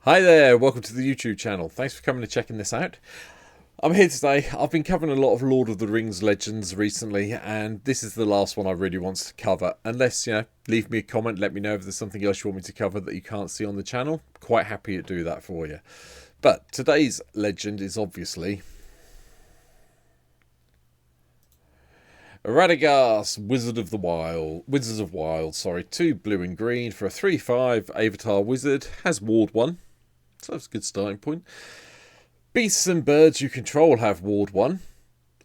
Hi there, welcome to the YouTube channel. Thanks for coming and checking this out. I'm here today. I've been covering a lot of Lord of the Rings Legends recently, and this is the last one I really want to cover. Unless, leave me a comment, let me know if there's something else you want me to cover that you can't see on the channel. Quite happy to do that for you. But today's legend is obviously Radagast, Wizards of Wild, 2 blue and green for a 3/5 Avatar Wizard, has Ward 1, so that's a good starting point. Beasts and birds you control have Ward 1.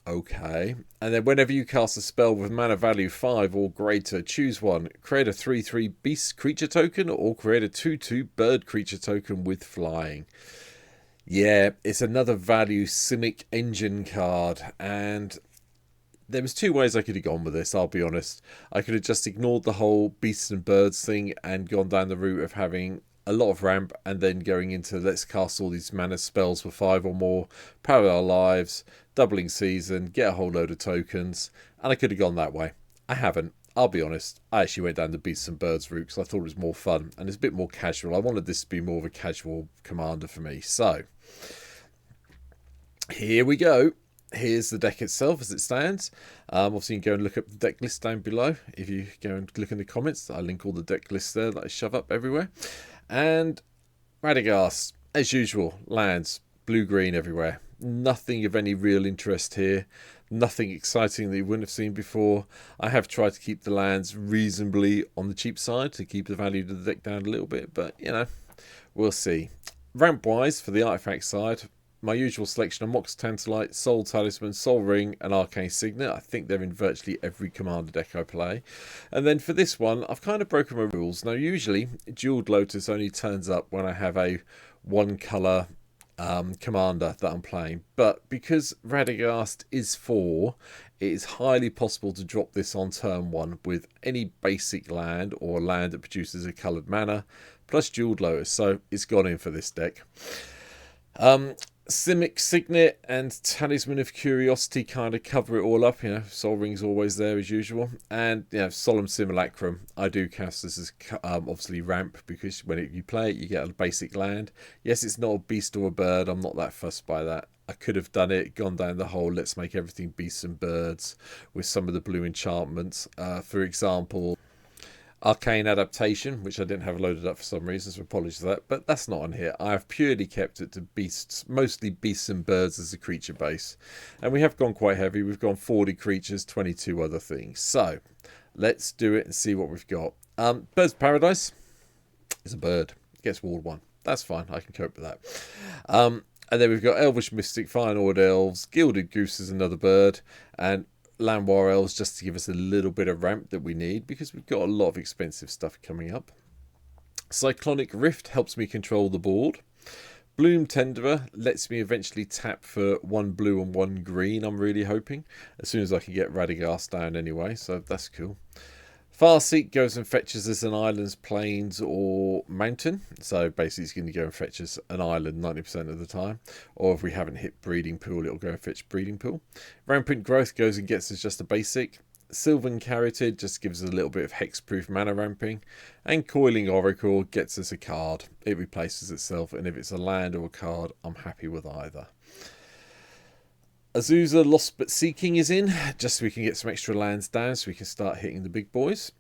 Okay. And then whenever you cast a spell with mana value 5 or greater, choose one. Create a 3/3 beast creature token or create a 2/2 bird creature token with flying. Yeah, it's another value Simic engine card. And there was two ways I could have gone with this, I'll be honest. I could have just ignored the whole beasts and birds thing and gone down the route of having a lot of ramp and then going into let's cast all these mana spells for 5 or more, parallel lives, doubling season, get a whole load of tokens, and I could have gone that way. I haven't. I'll be honest, I actually went down the beasts and birds route because I thought it was more fun and it's a bit more casual. I wanted this to be more of a casual commander for me. So here we go. Here's the deck itself as it stands. Obviously, you can go and look at the deck list down below. If you go and look in the comments, I link all the deck lists there that I shove up everywhere. And Radagast, as usual, lands blue-green everywhere. Nothing of any real interest here. Nothing exciting that you wouldn't have seen before. I have tried to keep the lands reasonably on the cheap side to keep the value of the deck down a little bit, but, we'll see. Ramp-wise, for the artifact side, my usual selection of Mox Tantalite, Soul Talisman, Soul Ring, and Arcane Signet. I think they're in virtually every commander deck I play. And then for this one, I've kind of broken my rules. Now, usually, Jeweled Lotus only turns up when I have a one-colour commander that I'm playing. But because Radagast is 4, it is highly possible to drop this on turn 1 with any basic land or land that produces a coloured mana, plus Jeweled Lotus. So it's gone in for this deck. Simic Signet and Talisman of Curiosity kind of cover it all up. Soul Ring's always there as usual. And, Solemn Simulacrum. I do cast this as obviously ramp because when you play it, you get a basic land. Yes, it's not a beast or a bird. I'm not that fussed by that. I could have done it, gone down the whole let's make everything beasts and birds with some of the blue enchantments. For example, Arcane Adaptation, which I didn't have loaded up for some reason, so apologies for that, but that's not on here. I have purely kept it to beasts, mostly beasts and birds as a creature base. And we have gone quite heavy. We've gone 40 creatures, 22 other things. So let's do it and see what we've got. Bird's Paradise is a bird. It gets Ward 1. That's fine. I can cope with that. And then we've got Elvish Mystic, Fine Order Elves, Gilded Goose is another bird, and Llanowar Elves just to give us a little bit of ramp that we need because we've got a lot of expensive stuff coming up. Cyclonic Rift helps me control the board. Bloom Tenderer lets me eventually tap for 1 blue and 1 green, I'm really hoping, as soon as I can get Radagast down anyway, so that's cool. Farseek goes and fetches us an island's plains or mountain. So basically it's going to go and fetch us an island 90% of the time. Or if we haven't hit breeding pool, it'll go and fetch breeding pool. Rampant Growth goes and gets us just a basic. Sylvan Carotid just gives us a little bit of hexproof mana ramping. And Coiling Oracle gets us a card. It replaces itself, and if it's a land or a card, I'm happy with either. Azusa Lost But Seeking is in, just so we can get some extra lands down so we can start hitting the big boys.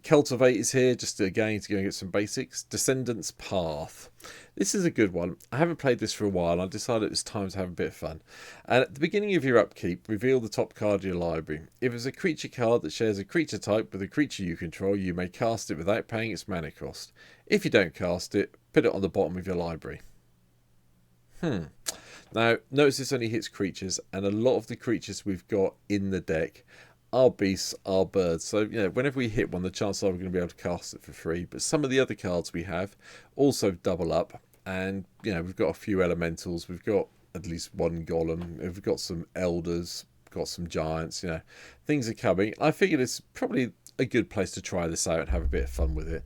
Cultivate is here, just again to go and get some basics. Descendants Path. This is a good one. I haven't played this for a while. I decided it was time to have a bit of fun. And at the beginning of your upkeep, reveal the top card of your library. If it's a creature card that shares a creature type with a creature you control, you may cast it without paying its mana cost. If you don't cast it, put it on the bottom of your library. Now, notice this only hits creatures, and a lot of the creatures we've got in the deck are beasts, are birds. So, whenever we hit one, the chances are we're going to be able to cast it for free. But some of the other cards we have also double up. And, we've got a few elementals. We've got at least 1 golem. We've got some elders, got some giants, Things are coming. I figured it's probably a good place to try this out and have a bit of fun with it.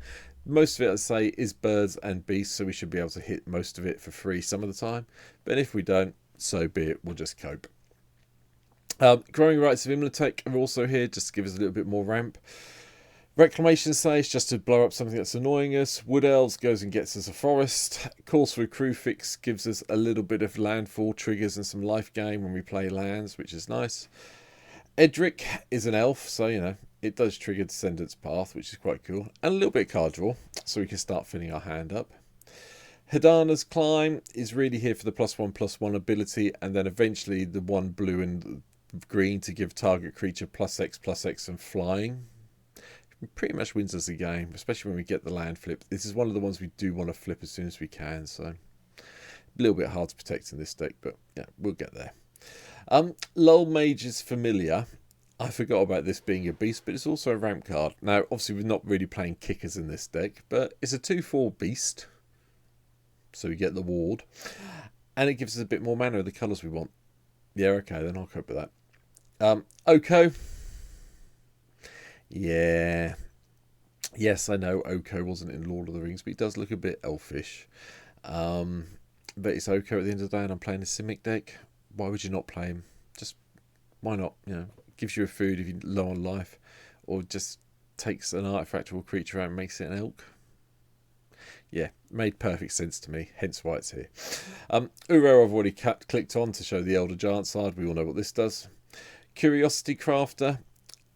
Most of it, I'd say, is birds and beasts, so we should be able to hit most of it for free some of the time. But if we don't, so be it. We'll just cope. Growing Rights of Imlotech are also here, just to give us a little bit more ramp. Reclamation Sage, just to blow up something that's annoying us. Wood Elves goes and gets us a forest. Calls for a crew fix, gives us a little bit of landfall triggers and some life gain when we play lands, which is nice. Edric is an elf, so it does trigger Descendant's Path, which is quite cool. And a little bit of card draw, so we can start filling our hand up. Hidana's Climb is really here for the +1/+1 ability, and then eventually the 1 blue and green to give target creature +X/+X and flying. It pretty much wins us the game, especially when we get the land flip. This is one of the ones we do want to flip as soon as we can, so a little bit hard to protect in this deck, but yeah, we'll get there. Lull Mage's Familiar. I forgot about this being a beast, but it's also a ramp card. Now, obviously, we're not really playing kickers in this deck, but it's a 2/4 beast. So we get the ward. And it gives us a bit more mana of the colours we want. Yeah, okay, then I'll cope with that. Oko. Yeah. Yes, I know Oko wasn't in Lord of the Rings, but he does look a bit elfish. But it's Oko at the end of the day, and I'm playing a Simic deck. Why would you not play him? Just, why not? Gives you a food if you're low on life. Or just takes an artifact or creature out and makes it an elk. Yeah, made perfect sense to me, hence why it's here. Uro I've already clicked on to show the Elder Giant side. We all know what this does. Curiosity Crafter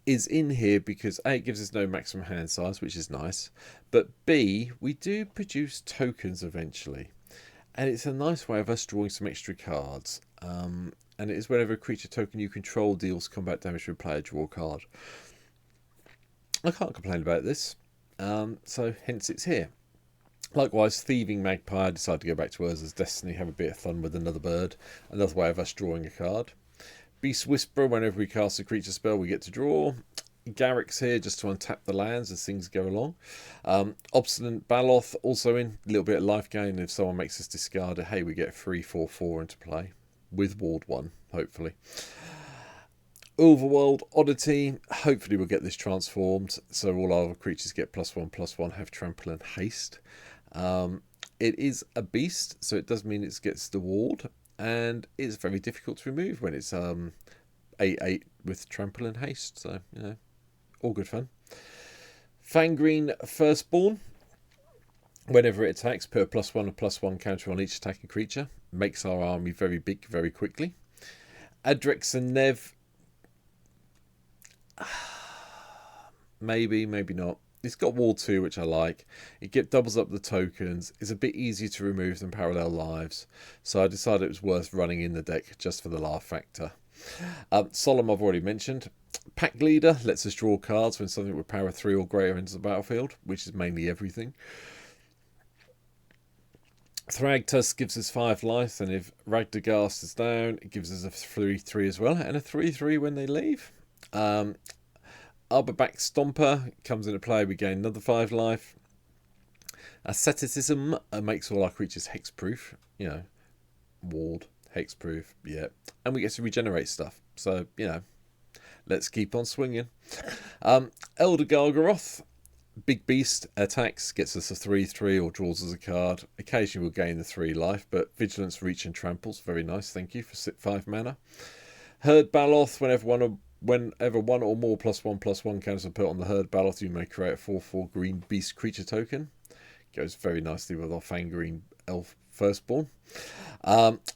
is in here because A, it gives us no maximum hand size, which is nice. But B, we do produce tokens eventually. And it's a nice way of us drawing some extra cards. And it is whenever a creature token you control deals combat damage to a player, draw a card. I can't complain about this. So hence it's here. Likewise, Thieving Magpie, I decided to go back to Urza's Destiny, have a bit of fun with another bird. Another way of us drawing a card. Beast Whisperer, whenever we cast a creature spell, we get to draw. Garrick's here just to untap the lands as things go along. Obstinate Baloth also in, a little bit of life gain. If someone makes us discard it, hey, we get 3/4/4 into play. With Ward 1, hopefully. Overworld Oddity, hopefully we'll get this transformed, so all our creatures get +1/+1, have trample and haste. It is a beast, so it does mean it gets the ward, and it's very difficult to remove when it's 8/8 with trample and haste, so all good fun. Fangreen Firstborn, whenever it attacks, put a +1/+1 counter on each attacking creature, makes our army very big very quickly. Adrex and Nev, maybe not. It's got Wall 2, which I like. It doubles up the tokens. It's a bit easier to remove than Parallel Lives. So I decided it was worth running in the deck just for the laugh factor. Solemn I've already mentioned. Pack Leader lets us draw cards when something with power 3 or greater enters the battlefield, which is mainly everything. Thragtusk gives us 5 life, and if Radagast is down, it gives us a 3/3 as well, and a 3/3 when they leave. Arborback Stomper comes into play, we gain another 5 life. Asceticism makes all our creatures hexproof, ward, hexproof, yeah. And we get to regenerate stuff, so, let's keep on swinging. Elder Gargaroth, big beast, attacks, gets us a 3/3 or draws us a card. Occasionally we'll gain the 3 life, but Vigilance, Reach and Tramples, very nice, thank you, for 5 mana. Herd Baloth, whenever one or more +1/+1 counters are put on the Herd Baloth, you may create a 4/4 green beast creature token. Goes very nicely with our Fangreen Elf Firstborn.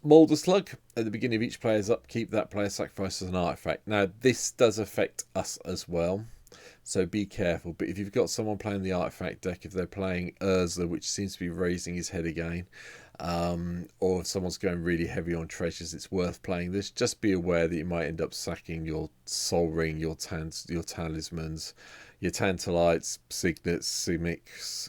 Moulder Slug, at the beginning of each player's upkeep, that player sacrifices an artifact. Now, this does affect us as well, so be careful. But if you've got someone playing the artifact deck, if they're playing Urza, which seems to be raising his head again, or if someone's going really heavy on treasures, it's worth playing this. Just be aware that you might end up sacking your Soul Ring, your talismans, your Tantalites, Signets, Simics,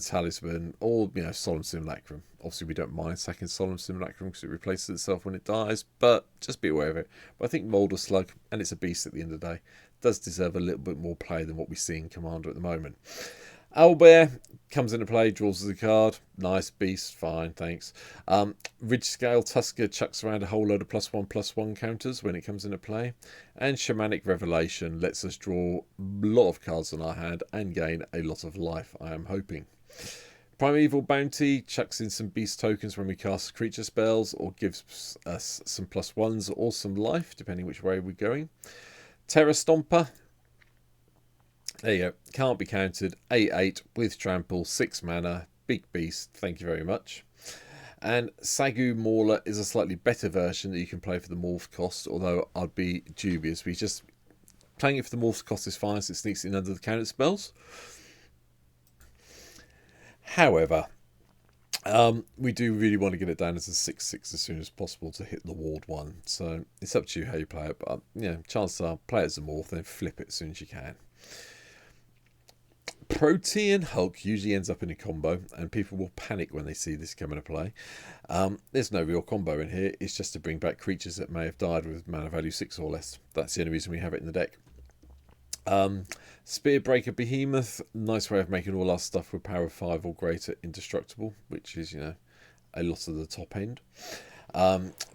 Talisman, or Solemn Simulacrum. Obviously, we don't mind sacking Solemn Simulacrum because it replaces itself when it dies, but just be aware of it. But I think Moulder Slug, and it's a beast at the end of the day, does deserve a little bit more play than what we see in Commander at the moment. Owlbear comes into play, draws us a card. Nice beast, fine, thanks. Ridgescale Tusker chucks around a whole load of +1/+1 counters when it comes into play. And Shamanic Revelation lets us draw a lot of cards on our hand and gain a lot of life, I am hoping. Primeval Bounty chucks in some beast tokens when we cast creature spells, or gives us some +1s or some life, depending which way we're going. Terra Stomper There you go. Can't be countered. 8/8 with trample, 6 mana. Big beast. Thank you very much. And Sagu Mauler is a slightly better version that you can play for the morph cost, although I'd be dubious. We just playing it for the morph cost is fine, so it sneaks in under the counter spells. However, we do really want to get it down as a 6/6 as soon as possible to hit the ward 1. So it's up to you how you play it, but chances are play it as a morph, then flip it as soon as you can. Protean Hulk usually ends up in a combo, and people will panic when they see this come into play. There's no real combo in here. It's just to bring back creatures that may have died with mana value 6 or less. That's the only reason we have it in the deck. Spearbreaker Behemoth, nice way of making all our stuff with power 5 or greater indestructible, which is, a lot of the top end.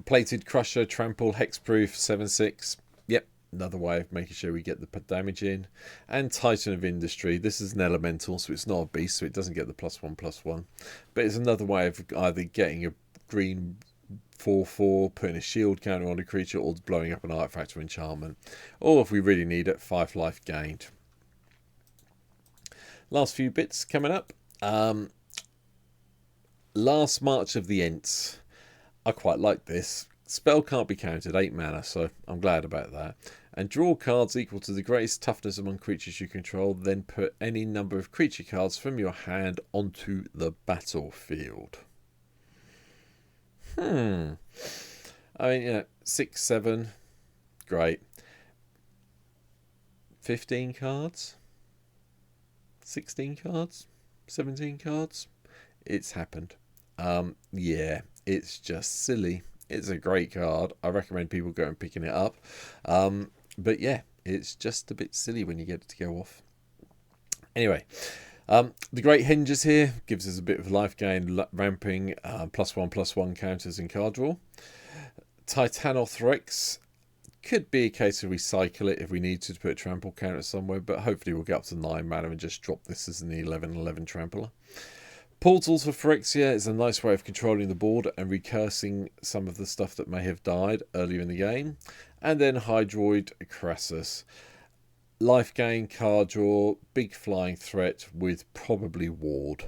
Plated Crusher, Trample, Hexproof, 7/6. Yep, another way of making sure we get the damage in. And Titan of Industry, this is an elemental, so it's not a beast, so it doesn't get the +1/+1. But it's another way of either getting a green 4/4, putting a shield counter on a creature, or blowing up an artifact or enchantment. Or if we really need it, 5 life gained. Last few bits coming up. Last March of the Ents. I quite like this. Spell can't be countered, 8 mana, so I'm glad about that. And draw cards equal to the greatest toughness among creatures you control, then put any number of creature cards from your hand onto the battlefield. I mean, 6, 7, great. 15 cards? 16 cards? 17 cards? It's happened. Yeah, it's just silly. It's a great card. I recommend people go and picking it up. But yeah, it's just a bit silly when you get it to go off. Anyway, the Great Hinges here gives us a bit of life gain, ramping, +1/+1 counters in card draw. Titanothrex could be a case of recycle it if we need to put a trample counter somewhere, but hopefully we'll get up to 9 mana and just drop this as an 11/11 trampler. Portals for Phyrexia is a nice way of controlling the board and recursing some of the stuff that may have died earlier in the game. And then Hydroid Crassus. Life gain, card draw, big flying threat with probably ward,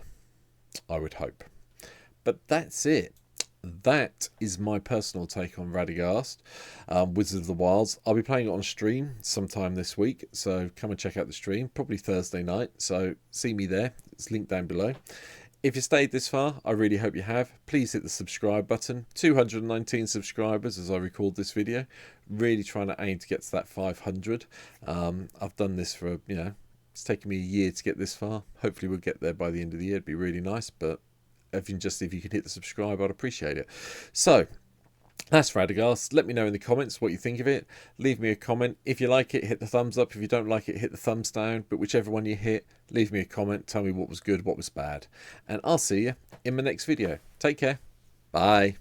I would hope. But that's it. That is my personal take on Radagast, Wizard of the Wilds. I'll be playing it on stream sometime this week, so come and check out the stream, probably Thursday night. So see me there. It's linked down below. If you stayed this far, I really hope you have. Please hit the subscribe button. 219 subscribers as I record this video. Really trying to aim to get to that 500. I've done this for, it's taken me a year to get this far. Hopefully we'll get there by the end of the year. It'd be really nice, but if you could hit the subscribe, I'd appreciate it. So that's Radagast. Let me know in the comments what you think of it. Leave me a comment. If you like it, hit the thumbs up. If you don't like it, hit the thumbs down. But whichever one you hit, leave me a comment. Tell me what was good, what was bad. And I'll see you in my next video. Take care. Bye.